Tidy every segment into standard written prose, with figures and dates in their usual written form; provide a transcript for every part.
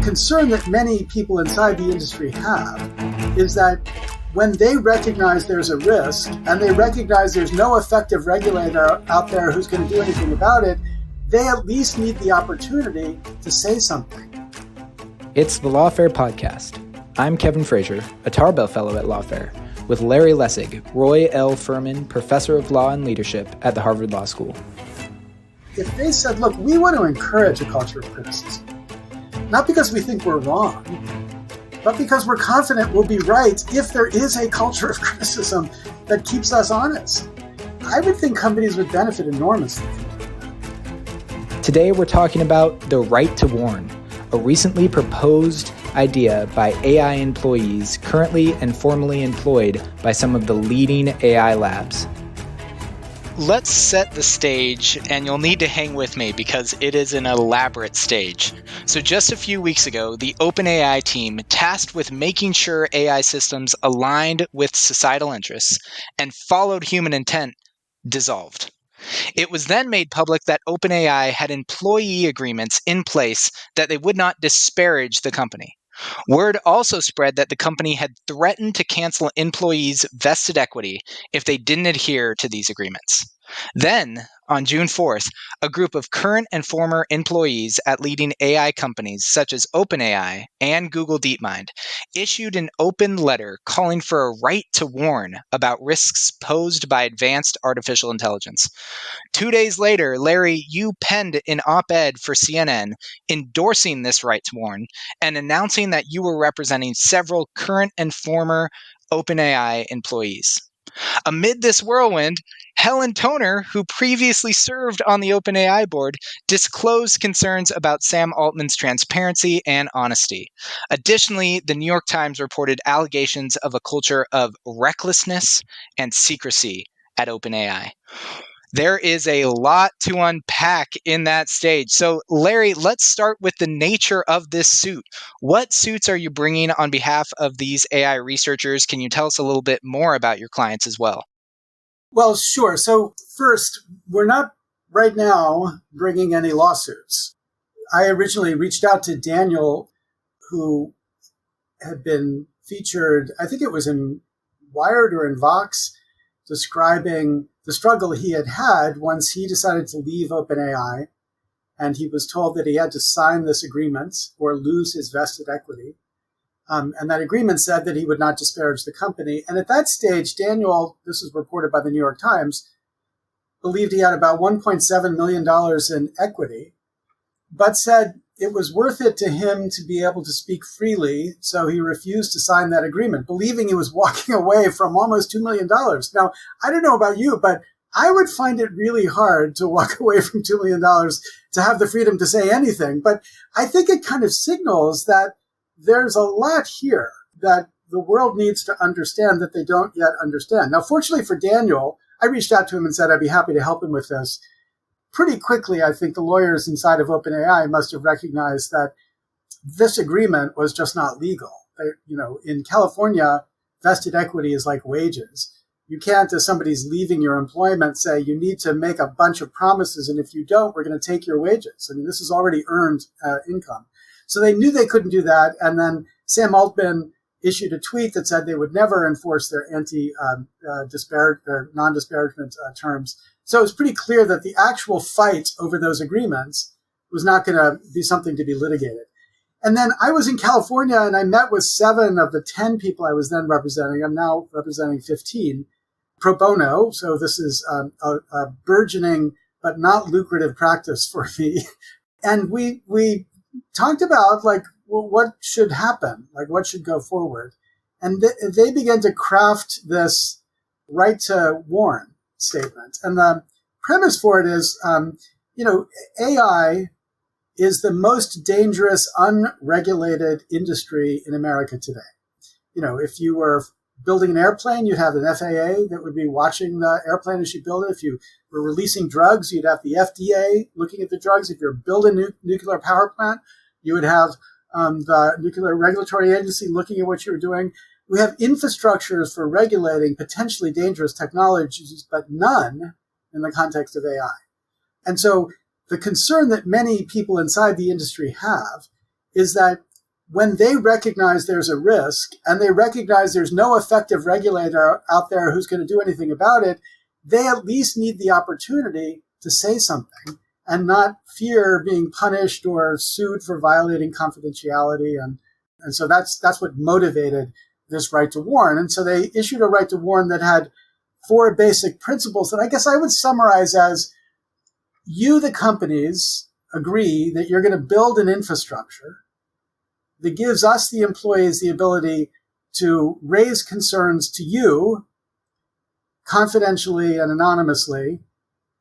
concern that many people inside the industry have is that when they recognize there's a risk and they recognize there's no effective regulator out there who's going to do anything about it, they at least need the opportunity to say something. It's the Lawfare podcast. I'm Kevin Frazier, a Tarbell Fellow at Lawfare, with Larry Lessig, Roy L. Furman Professor of Law and Leadership at the Harvard Law School. If they said, look, we want to encourage a culture of criticism, not because we think we're wrong, but because we're confident we'll be right if there is a culture of criticism that keeps us honest, I would think companies would benefit enormously. Today we're talking about the right to warn, a recently proposed idea by AI employees currently and formerly employed by some of the leading AI labs. Let's set the stage, and you'll need to hang with me because it is an elaborate stage. So just a few weeks ago, the OpenAI team, tasked with making sure AI systems aligned with societal interests and followed human intent, dissolved. It was then made public that OpenAI had employee agreements in place that they would not disparage the company. Word also spread that the company had threatened to cancel employees' vested equity if they didn't adhere to these agreements. Then, on June 4th, a group of current and former employees at leading AI companies such as OpenAI and Google DeepMind issued an open letter calling for a right to warn about risks posed by advanced artificial intelligence. 2 days later, Larry, you penned an op-ed for CNN endorsing this right to warn and announcing that you were representing several current and former OpenAI employees. Amid this whirlwind, Helen Toner, who previously served on the OpenAI board, disclosed concerns about Sam Altman's transparency and honesty. Additionally, the New York Times reported allegations of a culture of recklessness and secrecy at OpenAI. There is a lot to unpack in that stage. So, Larry, let's start with the nature of this suit. What suits are you bringing on behalf of these AI researchers? Can you tell us a little bit more about your clients as well? Well, sure. So first, we're not right now bringing any lawsuits. I originally reached out to Daniel, who had been featured, I think it was in Wired or in Vox, describing the struggle he had had once he decided to leave OpenAI, and he was told that he had to sign this agreement or lose his vested equity. And that agreement said that he would not disparage the company. And at that stage, Daniel, this was reported by the New York Times, believed he had about $1.7 million in equity, but said it was worth it to him to be able to speak freely, so he refused to sign that agreement, believing he was walking away from almost $2 million. Now, I don't know about you, but I would find it really hard to walk away from $2 million to have the freedom to say anything. But I think it kind of signals that there's a lot here that the world needs to understand that they don't yet understand. Now, fortunately for Daniel, I reached out to him and said I'd be happy to help him with this. Pretty quickly, I think the lawyers inside of OpenAI must have recognized that this agreement was just not legal. In California, vested equity is like wages. You can't, as somebody's leaving your employment, say you need to make a bunch of promises, and if you don't, we're going to take your wages. I mean, this is already earned income. So they knew they couldn't do that. And then Sam Altman issued a tweet that said they would never enforce their non-disparagement terms. So it's pretty clear that the actual fight over those agreements was not going to be something to be litigated. And then I was in California and I met with 7 of the 10 people I was then representing. I'm now representing 15 pro bono. So this is a burgeoning but not lucrative practice for me. And we talked about what should happen, what should go forward. And they began to craft this right to warn statement. And the premise for it is, AI is the most dangerous, unregulated industry in America today. If you were building an airplane, you'd have an FAA that would be watching the airplane as you build it. If you were releasing drugs, you'd have the FDA looking at the drugs. If you're building a nuclear power plant, you would have the Nuclear Regulatory Agency looking at what you're doing. We have infrastructures for regulating potentially dangerous technologies, but none in the context of AI. And so the concern that many people inside the industry have is that when they recognize there's a risk and they recognize there's no effective regulator out there who's going to do anything about it, they at least need the opportunity to say something and not fear being punished or sued for violating confidentiality. And so that's what motivated this right to warn. And so they issued a right to warn that had 4 basic principles that I guess I would summarize as: you, the companies, agree that you're going to build an infrastructure that gives us, the employees, the ability to raise concerns to you confidentially and anonymously,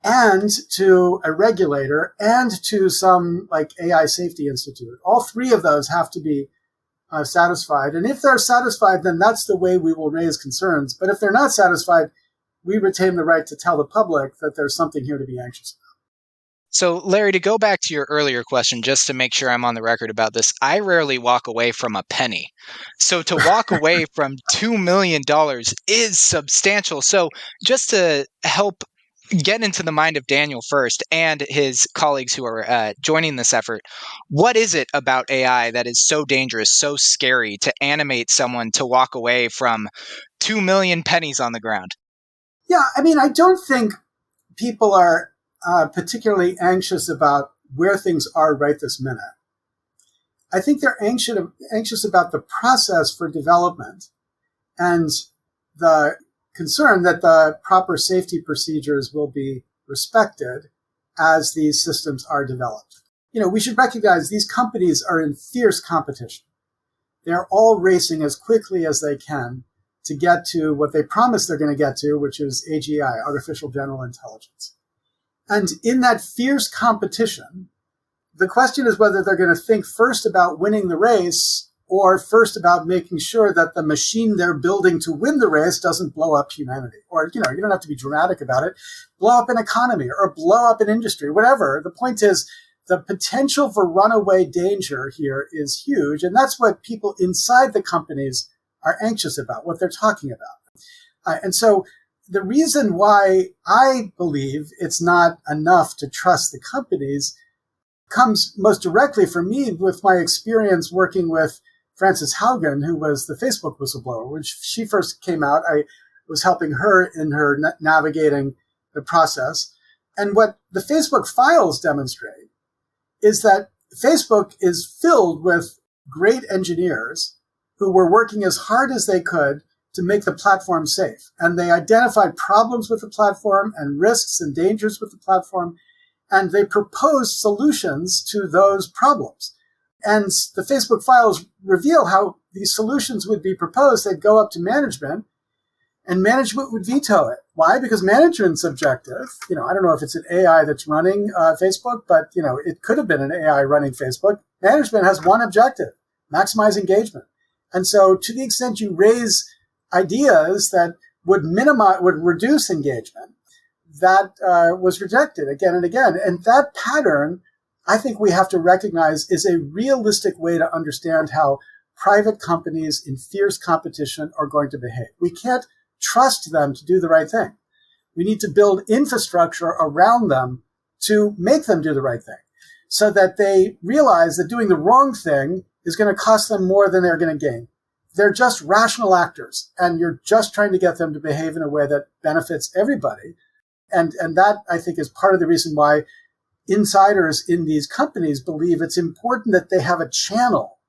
and to a regulator, and to some like AI Safety Institute. All 3 of those have to be satisfied. And if they're satisfied, then that's the way we will raise concerns. But if they're not satisfied, we retain the right to tell the public that there's something here to be anxious about. So, Larry, to go back to your earlier question, just to make sure I'm on the record about this, I rarely walk away from a penny. So to walk away from $2 million is substantial. So just to help get into the mind of Daniel first and his colleagues who are joining this effort, what is it about AI that is so dangerous, so scary to animate someone to walk away from 2 million pennies on the ground? Yeah, I mean, I don't think people are particularly anxious about where things are right this minute. I think they're anxious about the process for development and the concern that the proper safety procedures will be respected as these systems are developed. You know, we should recognize these companies are in fierce competition. They're all racing as quickly as they can to get to what they promise they're going to get to, which is AGI, artificial general intelligence. And in that fierce competition, the question is whether they're going to think first about winning the race or first about making sure that the machine they're building to win the race doesn't blow up humanity. Or, you know, you don't have to be dramatic about it. Blow up an economy or blow up an industry, whatever. The point is the potential for runaway danger here is huge. And that's what people inside the companies are anxious about, what they're talking about. And so the reason why I believe it's not enough to trust the companies comes most directly for me with my experience working with Frances Haugen, who was the Facebook whistleblower. When she first came out, I was helping her in her navigating the process. And what the Facebook files demonstrate is that Facebook is filled with great engineers who were working as hard as they could to make the platform safe. And they identified problems with the platform and risks and dangers with the platform, and they proposed solutions to those problems. And the Facebook files reveal how these solutions would be proposed. They'd go up to management, and management would veto it. Why? Because management's objective, you know, I don't know if it's an AI that's running Facebook, but, you know, it could have been an AI running Facebook. Management has one objective: maximize engagement. And so to the extent you raise ideas that would reduce engagement, that was rejected again and again. And that pattern, I think we have to recognize, is a realistic way to understand how private companies in fierce competition are going to behave. We can't trust them to do the right thing. We need to build infrastructure around them to make them do the right thing, so that they realize that doing the wrong thing is going to cost them more than they're going to gain. They're just rational actors, and you're just trying to get them to behave in a way that benefits everybody. And that, I think, is part of the reason why insiders in these companies believe it's important that they have a channel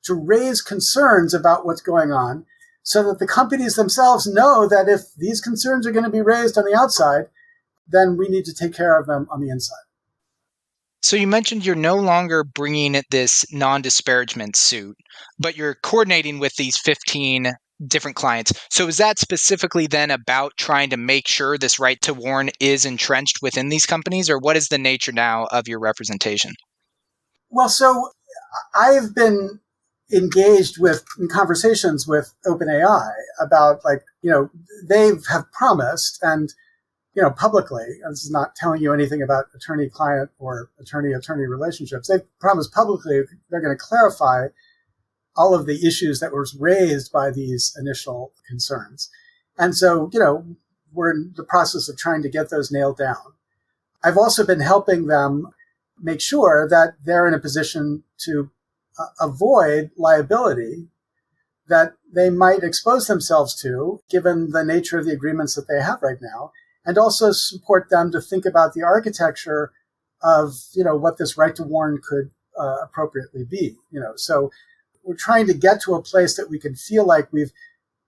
to raise concerns about what's going on, so that the companies themselves know that if these concerns are going to be raised on the outside, then we need to take care of them on the inside. So you mentioned you're no longer bringing this non-disparagement suit, but you're coordinating with these 15 different clients. So is that specifically then about trying to make sure this right to warn is entrenched within these companies, or what is the nature now of your representation? Well, so I've been engaged in conversations with OpenAI about, like, you know, they have promised, and, you know, publicly, this is not telling you anything about attorney-client or attorney-attorney relationships. They've promised publicly they're going to clarify all of the issues that were raised by these initial concerns. And so, you know, we're in the process of trying to get those nailed down. I've also been helping them make sure that they're in a position to avoid liability that they might expose themselves to, given the nature of the agreements that they have right now, and also support them to think about the architecture of, what this right to warn could appropriately be. So we're trying to get to a place that we can feel like we've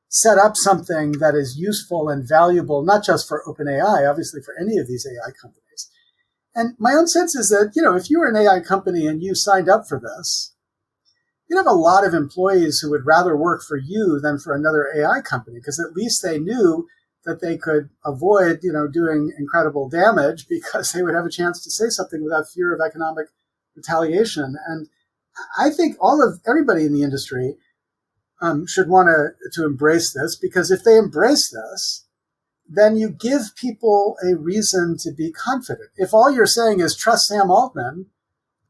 set up something that is useful and valuable, not just for OpenAI, obviously for any of these AI companies. And my own sense is that, if you were an AI company and you signed up for this, you'd have a lot of employees who would rather work for you than for another AI company, because at least they knew that they could avoid, doing incredible damage because they would have a chance to say something without fear of economic retaliation. And I think everybody in the industry should want to embrace this, because if they embrace this, then you give people a reason to be confident. If all you're saying is trust Sam Altman,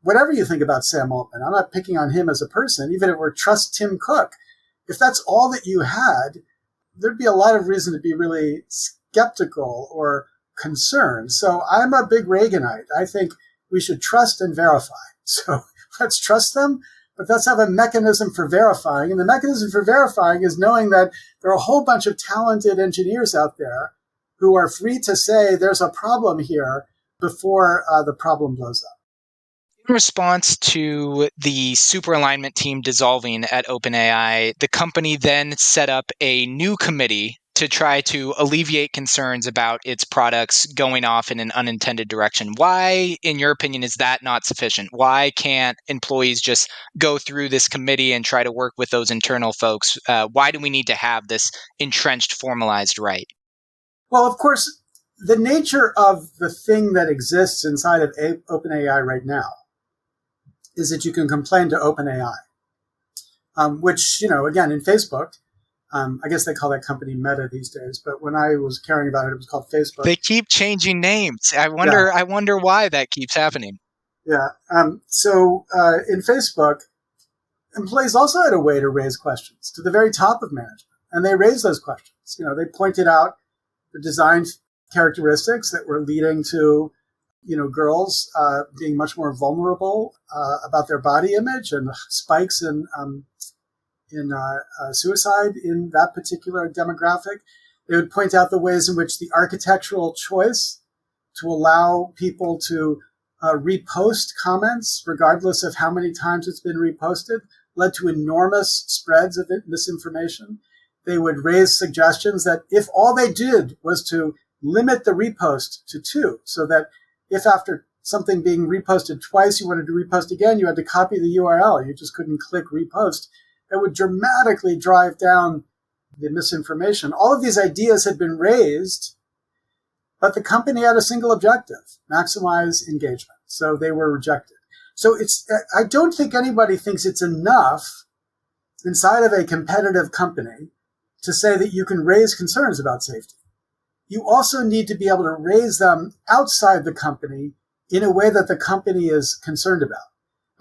whatever you think about Sam Altman, I'm not picking on him as a person, even if we're trust Tim Cook, if that's all that you had, there'd be a lot of reason to be really skeptical or concerned. So I'm a big Reaganite. I think we should trust and verify. So let's trust them, but let's have a mechanism for verifying. And the mechanism for verifying is knowing that there are a whole bunch of talented engineers out there who are free to say there's a problem here before the problem blows up. In response to the super alignment team dissolving at OpenAI, the company then set up a new committee to try to alleviate concerns about its products going off in an unintended direction. Why, in your opinion, is that not sufficient? Why can't employees just go through this committee and try to work with those internal folks? Why do we need to have this entrenched, formalized right? Well, of course, the nature of the thing that exists inside of OpenAI right now is that you can complain to OpenAI, which, again, in Facebook, I guess they call that company Meta these days, but when I was caring about it, it was called Facebook. They keep changing names. I wonder why that keeps happening. Yeah. So in Facebook, employees also had a way to raise questions to the very top of management, and they raised those questions. They pointed out the design characteristics that were leading to girls being much more vulnerable about their body image, and spikes in suicide in that particular demographic. They would point out the ways in which the architectural choice to allow people to repost comments, regardless of how many times it's been reposted, led to enormous spreads of misinformation. They would raise suggestions that if all they did was to limit the repost to 2, so that if after something being reposted twice, you wanted to repost again, you had to copy the URL. You just couldn't click repost. That would dramatically drive down the misinformation. All of these ideas had been raised, but the company had a single objective: maximize engagement. So they were rejected. So I don't think anybody thinks it's enough inside of a competitive company to say that you can raise concerns about safety. You also need to be able to raise them outside the company in a way that the company is concerned about.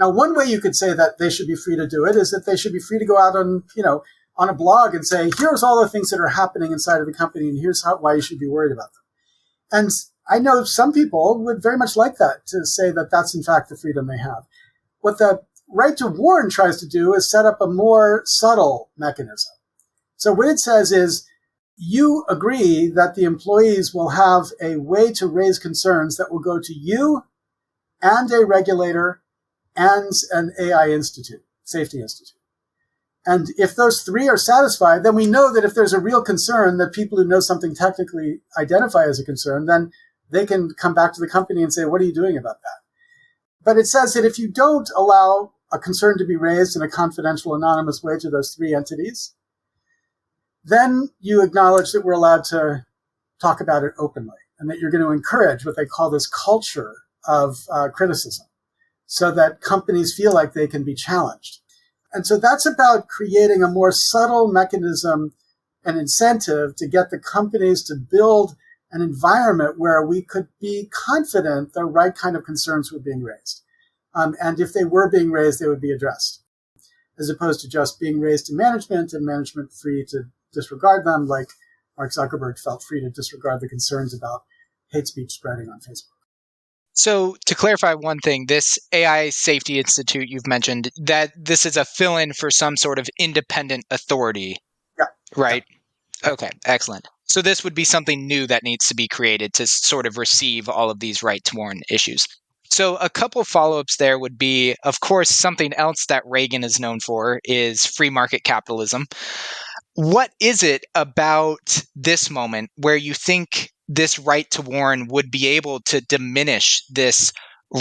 Now, one way you could say that they should be free to do it is that they should be free to go out on a blog and say, here's all the things that are happening inside of the company, and here's why you should be worried about them. And I know some people would very much like that, to say that that's in fact the freedom they have. What the right to warn tries to do is set up a more subtle mechanism. So what it says is, you agree that the employees will have a way to raise concerns that will go to you and a regulator and an AI institute, safety institute. And if those 3 are satisfied, then we know that if there's a real concern that people who know something technically identify as a concern, then they can come back to the company and say, what are you doing about that? But it says that if you don't allow a concern to be raised in a confidential, anonymous way to those 3 entities, then you acknowledge that we're allowed to talk about it openly, and that you're going to encourage what they call this culture of criticism, so that companies feel like they can be challenged. And so that's about creating a more subtle mechanism and incentive to get the companies to build an environment where we could be confident the right kind of concerns were being raised. And if they were being raised, they would be addressed, as opposed to just being raised to management and management free to disregard them, like Mark Zuckerberg felt free to disregard the concerns about hate speech spreading on Facebook. So to clarify one thing, this AI Safety Institute you've mentioned, that this is a fill-in for some sort of independent authority, Yeah. right? Yeah. Okay, excellent. So this would be something new that needs to be created to sort of receive all of these right to warn issues. So a couple follow-ups there would be, of course, something else that Reagan is known for is free market capitalism. What is it about this moment where you think this right to warn would be able to diminish this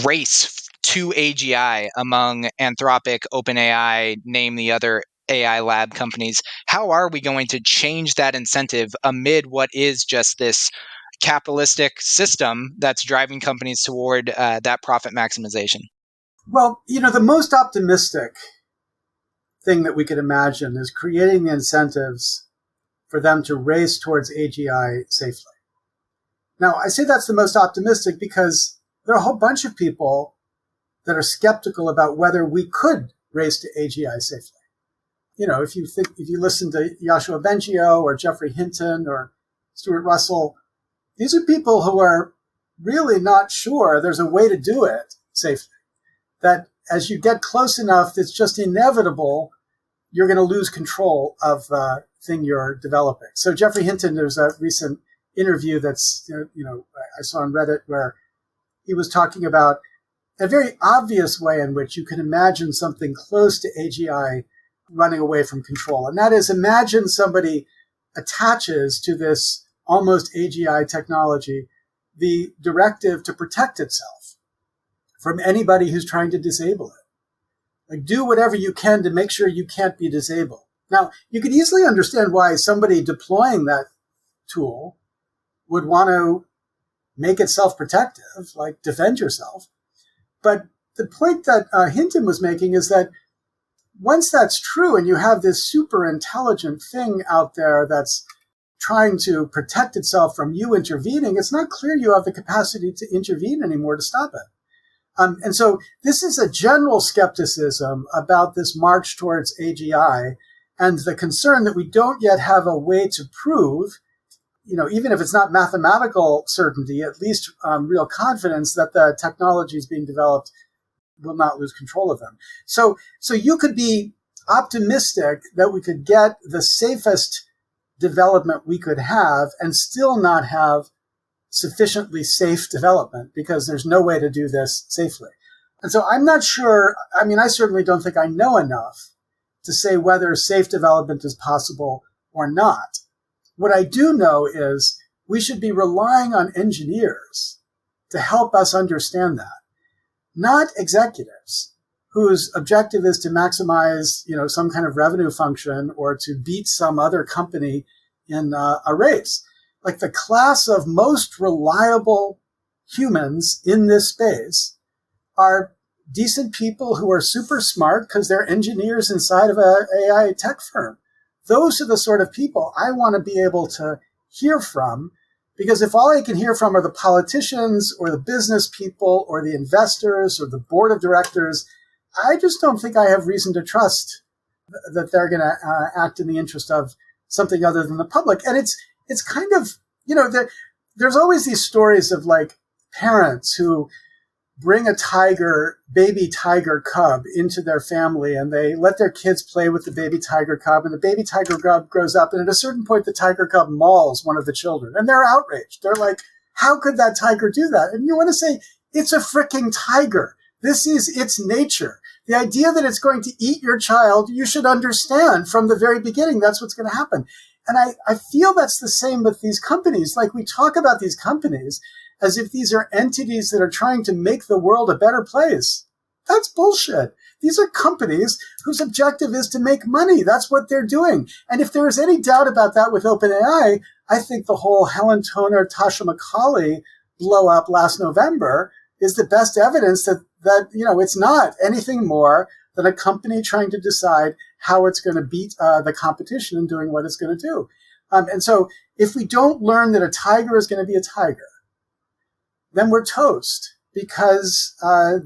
race to AGI among Anthropic, OpenAI, name the other AI lab companies? How are we going to change that incentive amid what is just this capitalistic system that's driving companies toward that profit maximization? Well, the most optimistic thing that we could imagine is creating the incentives for them to race towards AGI safely. Now, I say that's the most optimistic because there are a whole bunch of people that are skeptical about whether we could race to AGI safely. If you listen to Yoshua Bengio or Jeffrey Hinton or Stuart Russell, these are people who are really not sure there's a way to do it safely. That as you get close enough, it's just inevitable you're going to lose control of the thing you're developing. So Jeffrey Hinton, there's a recent interview that's, I saw on Reddit where he was talking about a very obvious way in which you can imagine something close to AGI running away from control. And that is, imagine somebody attaches to this almost AGI technology the directive to protect itself from anybody who's trying to disable it. Like, do whatever you can to make sure you can't be disabled. Now, you could easily understand why somebody deploying that tool would want to make it self-protective, like defend yourself. But the point that Hinton was making is that once that's true and you have this super intelligent thing out there that's trying to protect itself from you intervening, it's not clear you have the capacity to intervene anymore to stop it. And so this is a general skepticism about this march towards AGI and the concern that we don't yet have a way to prove, even if it's not mathematical certainty, at least real confidence that the technologies being developed will not lose control of them. So you could be optimistic that we could get the safest development we could have and still not have sufficiently safe development because there's no way to do this safely. And so I'm not sure, I certainly don't think I know enough to say whether safe development is possible or not. What I do know is we should be relying on engineers to help us understand that, not executives whose objective is to maximize, some kind of revenue function or to beat some other company in a race. Like, the class of most reliable humans in this space are decent people who are super smart because they're engineers inside of an AI tech firm. Those are the sort of people I want to be able to hear from, because if all I can hear from are the politicians or the business people or the investors or the board of directors, I just don't think I have reason to trust that they're going to act in the interest of something other than the public. And it's kind of, there's always these stories of like parents who bring a baby tiger cub into their family and they let their kids play with the baby tiger cub, and the baby tiger cub grows up, and at a certain point the tiger cub mauls one of the children and they're outraged. They're like, how could that tiger do that? And you want to say, it's a freaking tiger. This is its nature. The idea that it's going to eat your child, you should understand from the very beginning that's what's going to happen. And I feel that's the same with these companies. Like, we talk about these companies as if these are entities that are trying to make the world a better place. That's bullshit. These are companies whose objective is to make money. That's what they're doing. And if there is any doubt about that with OpenAI, I think the whole Helen Toner, Tasha McCauley blow up last November is the best evidence that it's not anything more than a company trying to decide how it's going to beat the competition and doing what it's going to do. And so if we don't learn that a tiger is going to be a tiger, then we're toast, because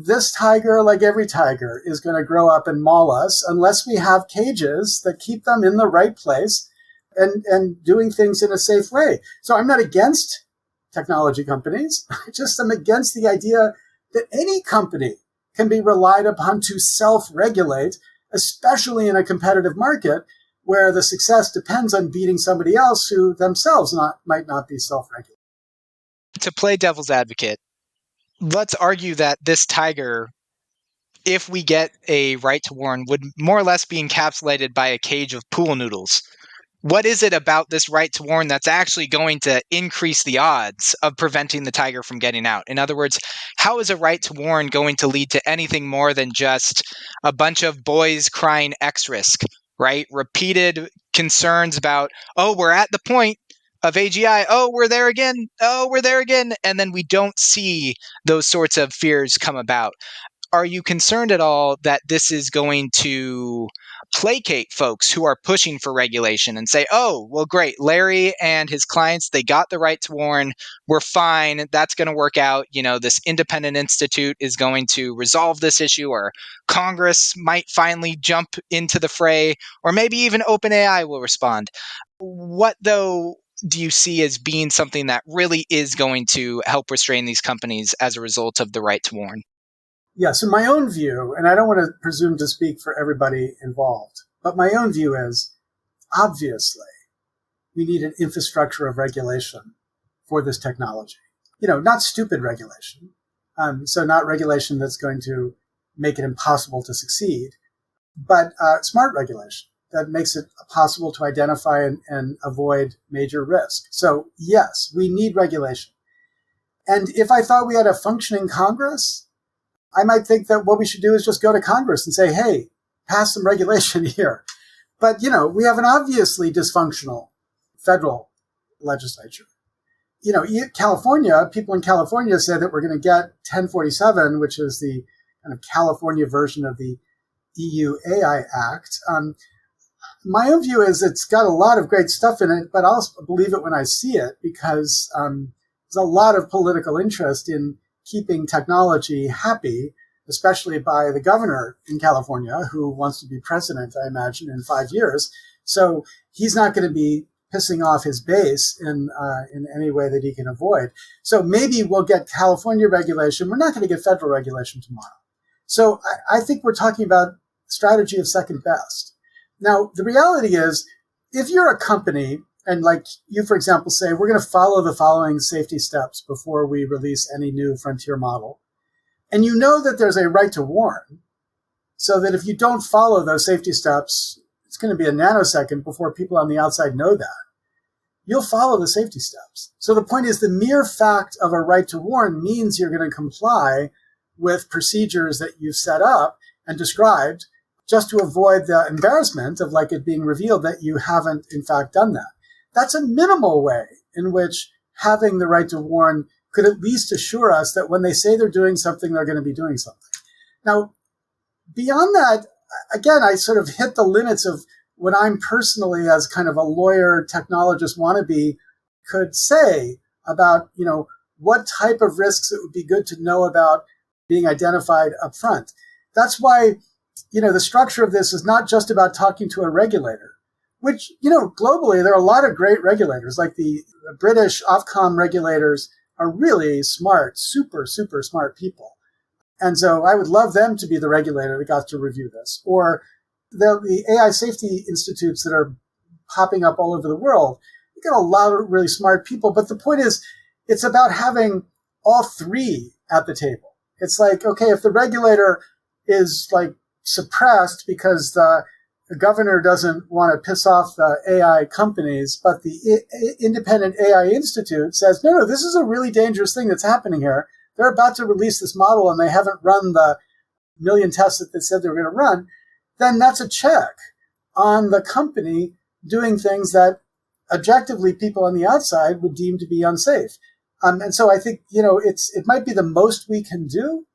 this tiger, like every tiger, is going to grow up and maul us unless we have cages that keep them in the right place and doing things in a safe way. So I'm not against technology companies. I just am against the idea that any company can be relied upon to self-regulate, especially in a competitive market where the success depends on beating somebody else who themselves might not be self-regulated. To play devil's advocate, let's argue that this tiger, if we get a right to warn, would more or less be encapsulated by a cage of pool noodles. What is it about this right to warn that's actually going to increase the odds of preventing the tiger from getting out? In other words, how is a right to warn going to lead to anything more than just a bunch of boys crying X risk, right? Repeated concerns about, oh, we're at the point of AGI. Oh, we're there again. Oh, we're there again. And then we don't see those sorts of fears come about. Are you concerned at all that this is going to placate folks who are pushing for regulation and say, oh, well, great, Larry and his clients, they got the right to warn, we're fine, that's going to work out, this independent institute is going to resolve this issue, or Congress might finally jump into the fray, or maybe even OpenAI will respond. What, though, do you see as being something that really is going to help restrain these companies as a result of the right to warn? Yeah, so my own view, and I don't want to presume to speak for everybody involved, but my own view is, obviously, we need an infrastructure of regulation for this technology. Not stupid regulation. So not regulation that's going to make it impossible to succeed, but smart regulation that makes it possible to identify and avoid major risk. So yes, we need regulation. And if I thought we had a functioning Congress, I might think that what we should do is just go to Congress and say, hey, pass some regulation here. But, we have an obviously dysfunctional federal legislature. California, people in California said that we're going to get 1047, which is the kind of California version of the EU AI Act. My own view is it's got a lot of great stuff in it, but I'll believe it when I see it, because there's a lot of political interest in keeping technology happy, especially by the governor in California, who wants to be president, I imagine, in 5 years. So he's not going to be pissing off his base in any way that he can avoid. So maybe we'll get California regulation. We're not going to get federal regulation tomorrow. So I think we're talking about strategy of second best. Now, the reality is, if you're a company, and like you, for example, say, we're going to follow the following safety steps before we release any new frontier model. And you know that there's a right to warn, so that if you don't follow those safety steps, it's going to be a nanosecond before people on the outside know that. You'll follow the safety steps. So the point is, the mere fact of a right to warn means you're going to comply with procedures that you've set up and described, just to avoid the embarrassment of it being revealed that you haven't, in fact, done that. That's a minimal way in which having the right to warn could at least assure us that when they say they're doing something, they're going to be doing something. Now, beyond that, again, I sort of hit the limits of what I'm personally, as kind of a lawyer, technologist wannabe, could say about, what type of risks it would be good to know about being identified up front. That's why, the structure of this is not just about talking to a regulator, which, globally, there are a lot of great regulators, like the British Ofcom regulators are really smart, super, super smart people. And so I would love them to be the regulator that got to review this. Or the AI safety institutes that are popping up all over the world. You got a lot of really smart people. But the point is, it's about having all three at the table. It's like, okay, if the regulator is suppressed because the governor doesn't want to piss off the AI companies, but the independent AI institute says, no, this is a really dangerous thing that's happening here. They're about to release this model and they haven't run the million tests that they said they were going to run. Then that's a check on the company doing things that objectively people on the outside would deem to be unsafe. And so I think, it might be the most we can do,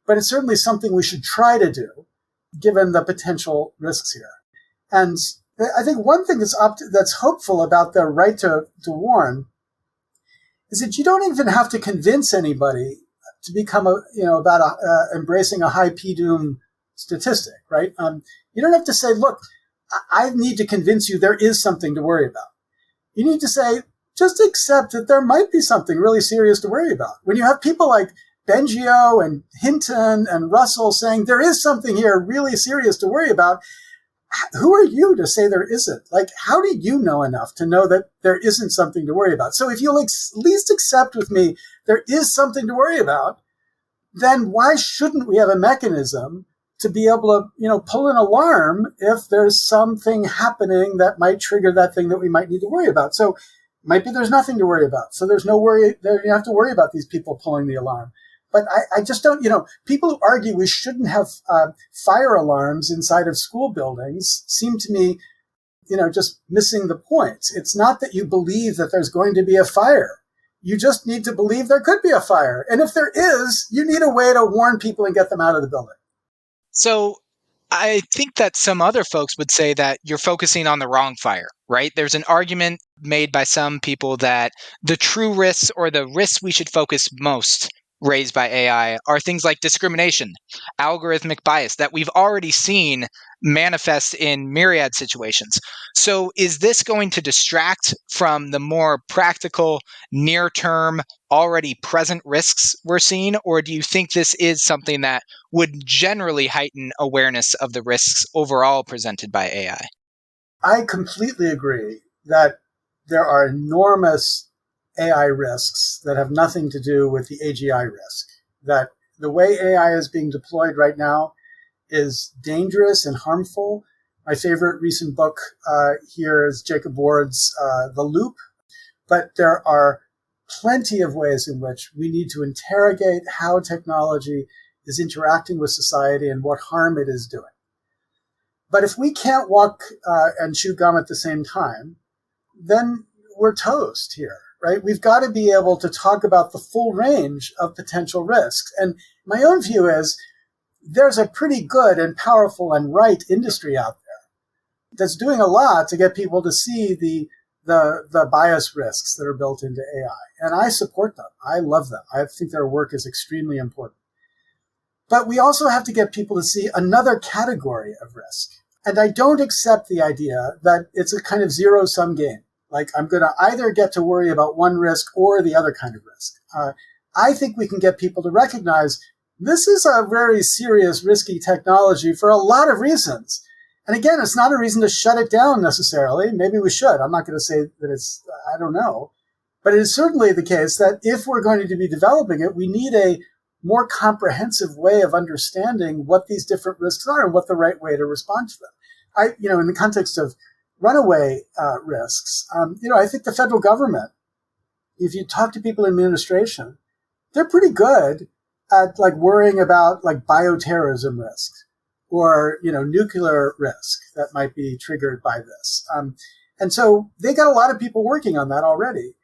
but it's certainly something we should try to do, given the potential risks here. And I think one thing that's hopeful about the right to warn is that you don't even have to convince anybody to become about embracing a high PDOOM statistic, right? You don't have to say, look, I need to convince you there is something to worry about. You need to say, just accept that there might be something really serious to worry about. When you have people like Bengio and Hinton and Russell saying there is something here really serious to worry about, who are you to say there isn't? Like, how do you know enough to know that there isn't something to worry about? So if you'll at least accept with me there is something to worry about, then why shouldn't we have a mechanism to be able to, pull an alarm if there's something happening that might trigger that thing that we might need to worry about? So might be there's nothing to worry about. So there's no worry. You have to worry about these people pulling the alarm. But I just don't, people who argue we shouldn't have fire alarms inside of school buildings seem to me, just missing the point. It's not that you believe that there's going to be a fire. You just need to believe there could be a fire. And if there is, you need a way to warn people and get them out of the building. So I think that some other folks would say that you're focusing on the wrong fire, right? There's an argument made by some people that the true risks or the risks we should focus most raised by AI are things like discrimination, algorithmic bias that we've already seen manifest in myriad situations. So is this going to distract from the more practical, near-term, already present risks we're seeing? Or do you think this is something that would generally heighten awareness of the risks overall presented by AI? I completely agree that there are enormous AI risks that have nothing to do with the AGI risk. That the way AI is being deployed right now is dangerous and harmful. My favorite recent book here is Jacob Ward's The Loop. But there are plenty of ways in which we need to interrogate how technology is interacting with society and what harm it is doing. But if we can't walk and chew gum at the same time, then we're toast here, right? We've got to be able to talk about the full range of potential risks. And my own view is there's a pretty good and powerful and right industry out there that's doing a lot to get people to see the bias risks that are built into AI. And I support them. I love them. I think their work is extremely important. But we also have to get people to see another category of risk. And I don't accept the idea that it's a kind of zero-sum game. Like, I'm going to either get to worry about one risk or the other kind of risk. I think we can get people to recognize this is a very serious, risky technology for a lot of reasons. And again, it's not a reason to shut it down necessarily. Maybe we should. I'm not going to say that it's, I don't know. But it is certainly the case that if we're going to be developing it, we need a more comprehensive way of understanding what these different risks are and what the right way to respond to them. In the context of runaway risks, I think the federal government, if you talk to people in administration, they're pretty good at worrying about bioterrorism risk or, nuclear risk that might be triggered by this. And so they got a lot of people working on that already.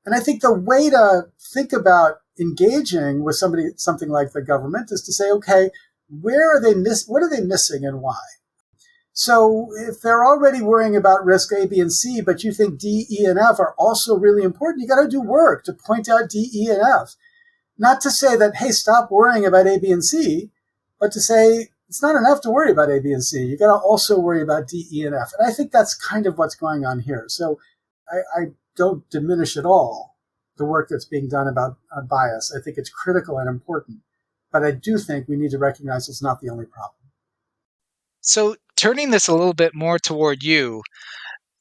And I think the way to think about engaging with something like the government is to say, okay, what are they missing and why? So if they're already worrying about risk A, B, and C, but you think D, E, and F are also really important, you got to do work to point out D, E, and F. Not to say that, hey, stop worrying about A, B, and C, but to say it's not enough to worry about A, B, and C. You got to also worry about D, E, and F. And I think that's kind of what's going on here. So I don't diminish at all the work that's being done about bias. I think it's critical and important. But I do think we need to recognize it's not the only problem. So turning this a little bit more toward you,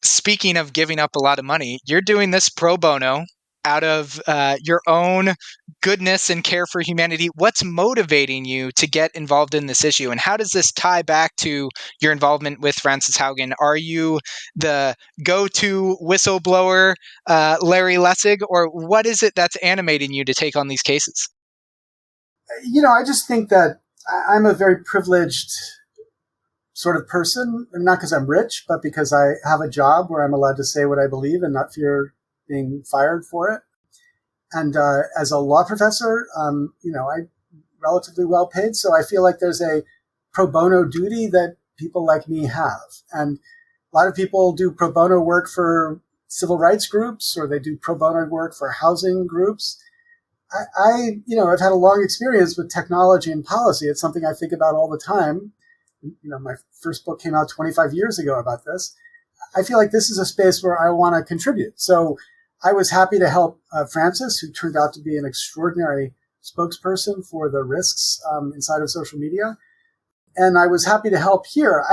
speaking of giving up a lot of money, you're doing this pro bono out of your own goodness and care for humanity. What's motivating you to get involved in this issue? And how does this tie back to your involvement with Frances Haugen? Are you the go-to whistleblower, Larry Lessig, or what is it that's animating you to take on these cases? I just think that I'm a very privileged sort of person, not because I'm rich, but because I have a job where I'm allowed to say what I believe and not fear being fired for it. And as a law professor, I'm relatively well paid. So I feel like there's a pro bono duty that people like me have. And a lot of people do pro bono work for civil rights groups, or they do pro bono work for housing groups. I've had a long experience with technology and policy. It's something I think about all the time. My first book came out 25 years ago about this. I feel like this is a space where I want to contribute. So I was happy to help Francis, who turned out to be an extraordinary spokesperson for the risks inside of social media. And I was happy to help here.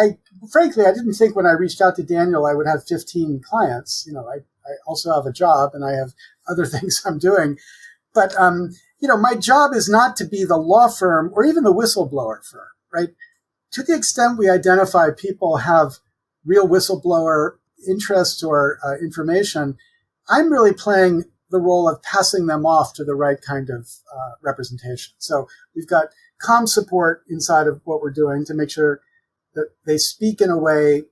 Frankly, I didn't think when I reached out to Daniel, I would have 15 clients. I also have a job and I have other things I'm doing. But, my job is not to be the law firm or even the whistleblower firm, right? To the extent we identify people have real whistleblower interests or information, I'm really playing the role of passing them off to the right kind of representation. So we've got comm support inside of what we're doing to make sure that they speak in a way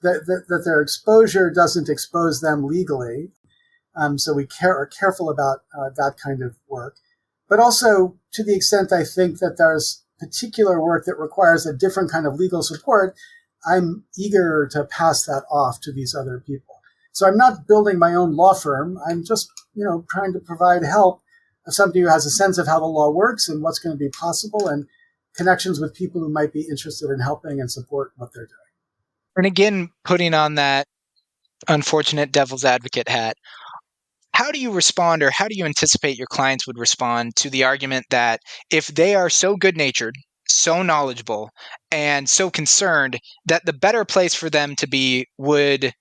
that their exposure doesn't expose them legally. So we are careful about that kind of work. But also, to the extent I think that there's particular work that requires a different kind of legal support, I'm eager to pass that off to these other people. So I'm not building my own law firm. I'm just, trying to provide help of somebody who has a sense of how the law works and what's going to be possible and connections with people who might be interested in helping and support what they're doing. And again, putting on that unfortunate devil's advocate hat, how do you respond or how do you anticipate your clients would respond to the argument that if they are so good-natured, so knowledgeable, and so concerned, that the better place for them to be would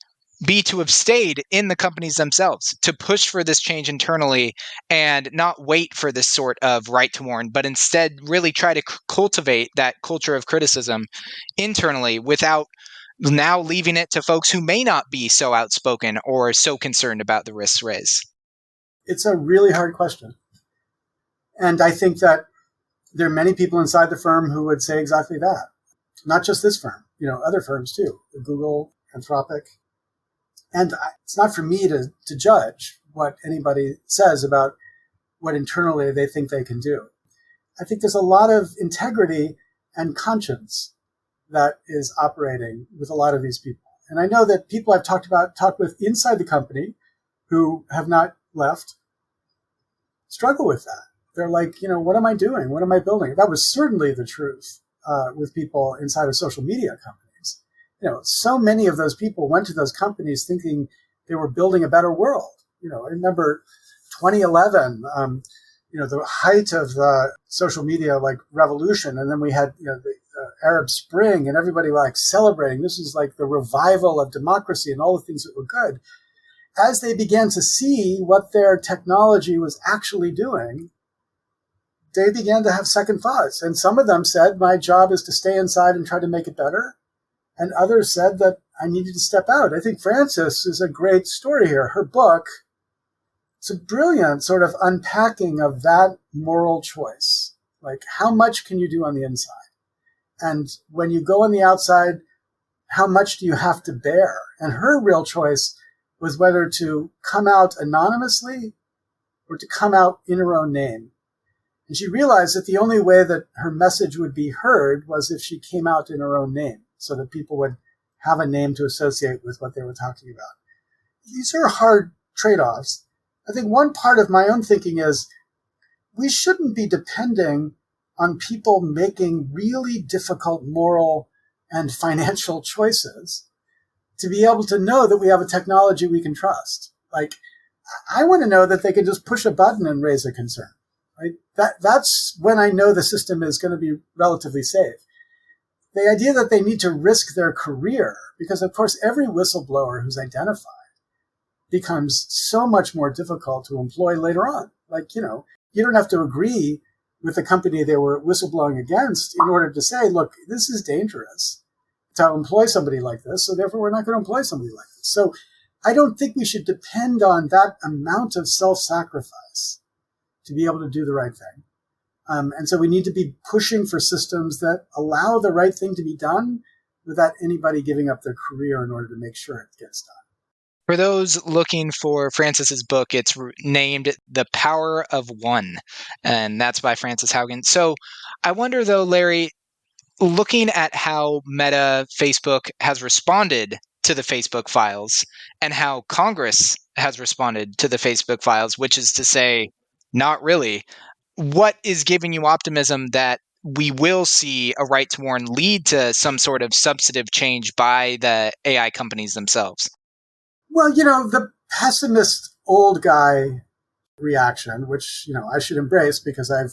be to have stayed in the companies themselves, to push for this change internally and not wait for this sort of right to warn, but instead really try to cultivate that culture of criticism internally without now leaving it to folks who may not be so outspoken or so concerned about the risks raised? It's a really hard question. And I think that there are many people inside the firm who would say exactly that. Not just this firm, other firms too, Google, Anthropic. And it's not for me to judge what anybody says about what internally they think they can do. I think there's a lot of integrity and conscience that is operating with a lot of these people. And I know that people I've talked with inside the company who have not left struggle with that. They're like, what am I doing? What am I building? That was certainly the truth with people inside of social media companies. So many of those people went to those companies thinking they were building a better world. I remember 2011, the height of the social media revolution, and then we had the Arab Spring, and everybody celebrating. This is like the revival of democracy and all the things that were good. As they began to see what their technology was actually doing, they began to have second thoughts. And some of them said, my job is to stay inside and try to make it better. And others said that I needed to step out. I think Frances is a great story here. Her book, it's a brilliant sort of unpacking of that moral choice. Like, how much can you do on the inside? And when you go on the outside, how much do you have to bear? And her real choice was whether to come out anonymously or to come out in her own name. And she realized that the only way that her message would be heard was if she came out in her own name, so that people would have a name to associate with what they were talking about. These are hard trade-offs. I think one part of my own thinking is we shouldn't be depending on people making really difficult moral and financial choices to be able to know that we have a technology we can trust. Like, I want to know that they can just push a button and raise a concern. Right? That's when I know the system is going to be relatively safe. The idea that they need to risk their career, because of course every whistleblower who's identified becomes so much more difficult to employ later on. Like, you don't have to agree with the company they were whistleblowing against in order to say, look, this is dangerous to employ somebody like this, so therefore we're not going to employ somebody like this. So I don't think we should depend on that amount of self-sacrifice to be able to do the right thing. And so we need to be pushing for systems that allow the right thing to be done without anybody giving up their career in order to make sure it gets done. For those looking for Frances's book, it's named The Power of One, and that's by Frances Haugen. So I wonder, though, Larry, looking at how Meta, Facebook has responded to the Facebook files and how Congress has responded to the Facebook files, which is to say, not really, what is giving you optimism that we will see a right to warn lead to some sort of substantive change by the AI companies themselves? Well, the pessimist old guy reaction, which, I should embrace because I've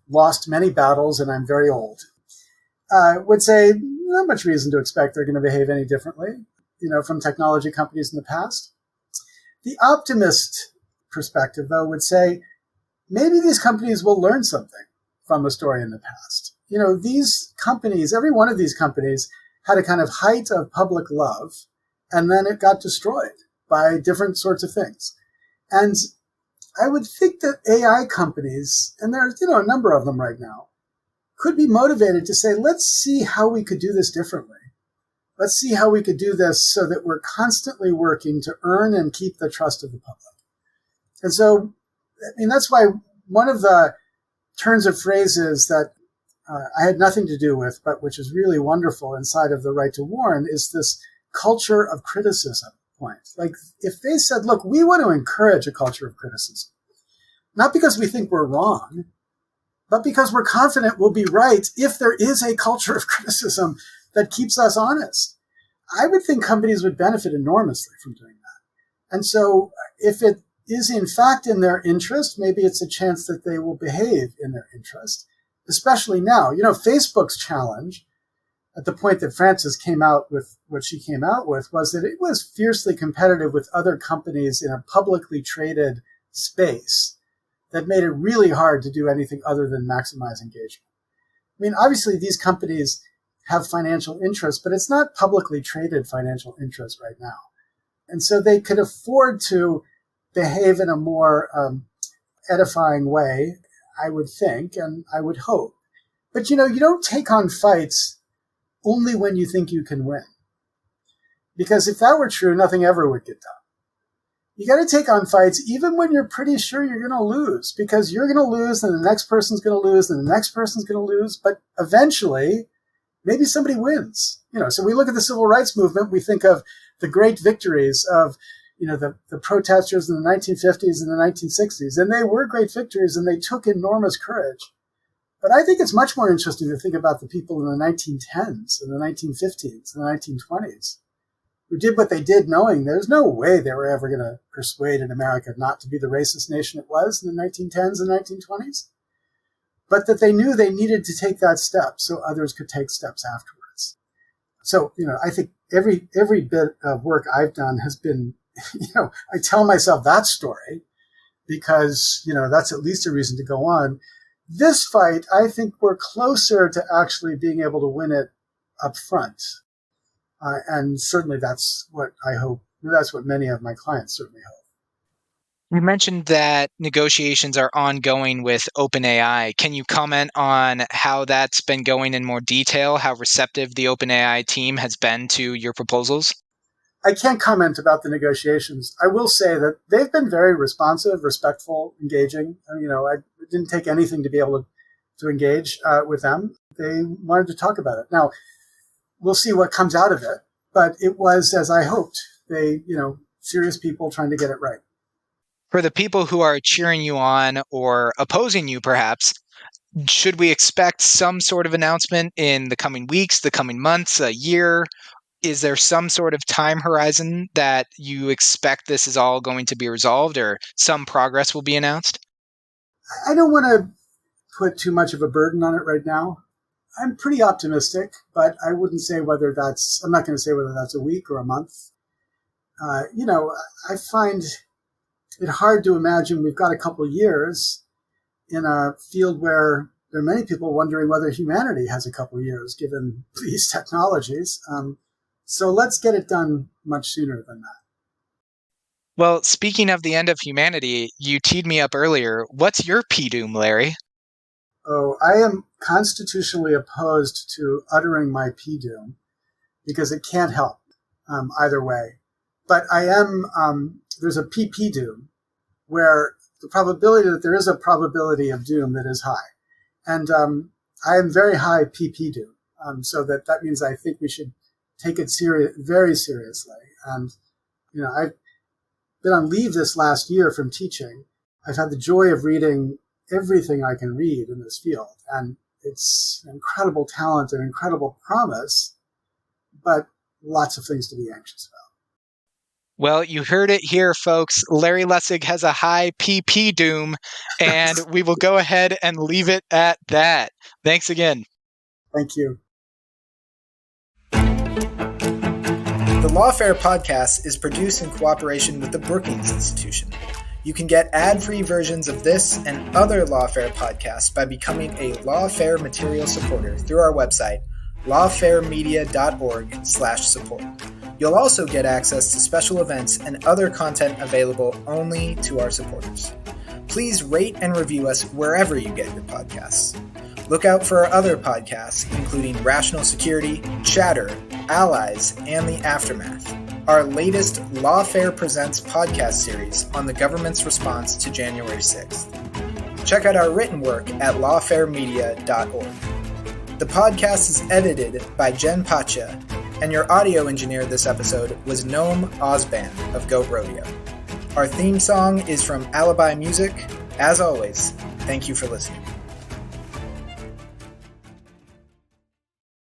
lost many battles and I'm very old, would say not much reason to expect they're going to behave any differently, from technology companies in the past. The optimist perspective, though, would say maybe these companies will learn something from the story in the past. These companies, every one of these companies had a kind of height of public love, and then it got destroyed by different sorts of things. And I would think that AI companies, and there's, a number of them right now, could be motivated to say, let's see how we could do this differently. Let's see how we could do this so that we're constantly working to earn and keep the trust of the public. And so, that's why one of the turns of phrases that I had nothing to do with, but which is really wonderful inside of the right to warn, is this culture of criticism point. Like, if they said, look, we want to encourage a culture of criticism, not because we think we're wrong, but because we're confident we'll be right if there is a culture of criticism that keeps us honest, I would think companies would benefit enormously from doing that. And so if it is in fact in their interest, maybe it's a chance that they will behave in their interest, especially now. Facebook's challenge at the point that Frances came out with what she came out with was that it was fiercely competitive with other companies in a publicly traded space that made it really hard to do anything other than maximize engagement. Obviously these companies have financial interest, but it's not publicly traded financial interest right now. And so they could afford to behave in a more edifying way, I would think, and I would hope. But, you don't take on fights only when you think you can win. Because if that were true, nothing ever would get done. You got to take on fights even when you're pretty sure you're going to lose, because you're going to lose and the next person's going to lose and the next person's going to lose. But eventually, maybe somebody wins. So we look at the civil rights movement, we think of the great victories of, the protesters in the 1950s and the 1960s. And they were great victories and they took enormous courage. But I think it's much more interesting to think about the people in the 1910s and the 1950s and the 1920s who did what they did knowing there's no way they were ever going to persuade in America not to be the racist nation it was in the 1910s and 1920s, but that they knew they needed to take that step so others could take steps afterwards. So, I think every bit of work I've done has been, I tell myself that story because, that's at least a reason to go on. This fight, I think we're closer to actually being able to win it up front. And certainly that's what I hope. That's what many of my clients certainly hope. You mentioned that negotiations are ongoing with OpenAI. Can you comment on how that's been going in more detail, how receptive the OpenAI team has been to your proposals? I can't comment about the negotiations. I will say that they've been very responsive, respectful, engaging. I didn't take anything to be able to engage with them. They wanted to talk about it. Now, we'll see what comes out of it, but it was as I hoped. They, serious people trying to get it right. For the people who are cheering you on or opposing you, perhaps, should we expect some sort of announcement in the coming weeks, the coming months, a year? Is there some sort of time horizon that you expect this is all going to be resolved or some progress will be announced? I don't want to put too much of a burden on it right now. I'm pretty optimistic, but I wouldn't say I'm not going to say whether that's a week or a month. I find it hard to imagine we've got a couple of years in a field where there are many people wondering whether humanity has a couple of years given these technologies. So let's get it done much sooner than that. Well, speaking of the end of humanity, you teed me up earlier. What's your P-doom, Larry? Oh, I am constitutionally opposed to uttering my P-doom because it can't help either way. But I am, there's a PP-doom where the probability that there is a probability of doom that is high. And I am very high PP-doom. So that means I think we should take it very seriously. And, I've been on leave this last year from teaching. I've had the joy of reading everything I can read in this field. And it's incredible talent and incredible promise, but lots of things to be anxious about. Well, you heard it here, folks. Larry Lessig has a high PP doom, and we will go ahead and leave it at that. Thanks again. Thank you. The Lawfare podcast is produced in cooperation with the Brookings Institution. You can get ad-free versions of this and other Lawfare podcasts by becoming a Lawfare material supporter through our website, lawfaremedia.org/support. You'll also get access to special events and other content available only to our supporters. Please rate and review us wherever you get your podcasts. Look out for our other podcasts, including Rational Security, Chatter, Allies, and The Aftermath, our latest Lawfare Presents podcast series on the government's response to January 6th. Check out our written work at lawfaremedia.org. The podcast is edited by Jen Pacha, and your audio engineer this episode was Noam Osband of Goat Rodeo. Our theme song is from Alibi Music. As always, thank you for listening.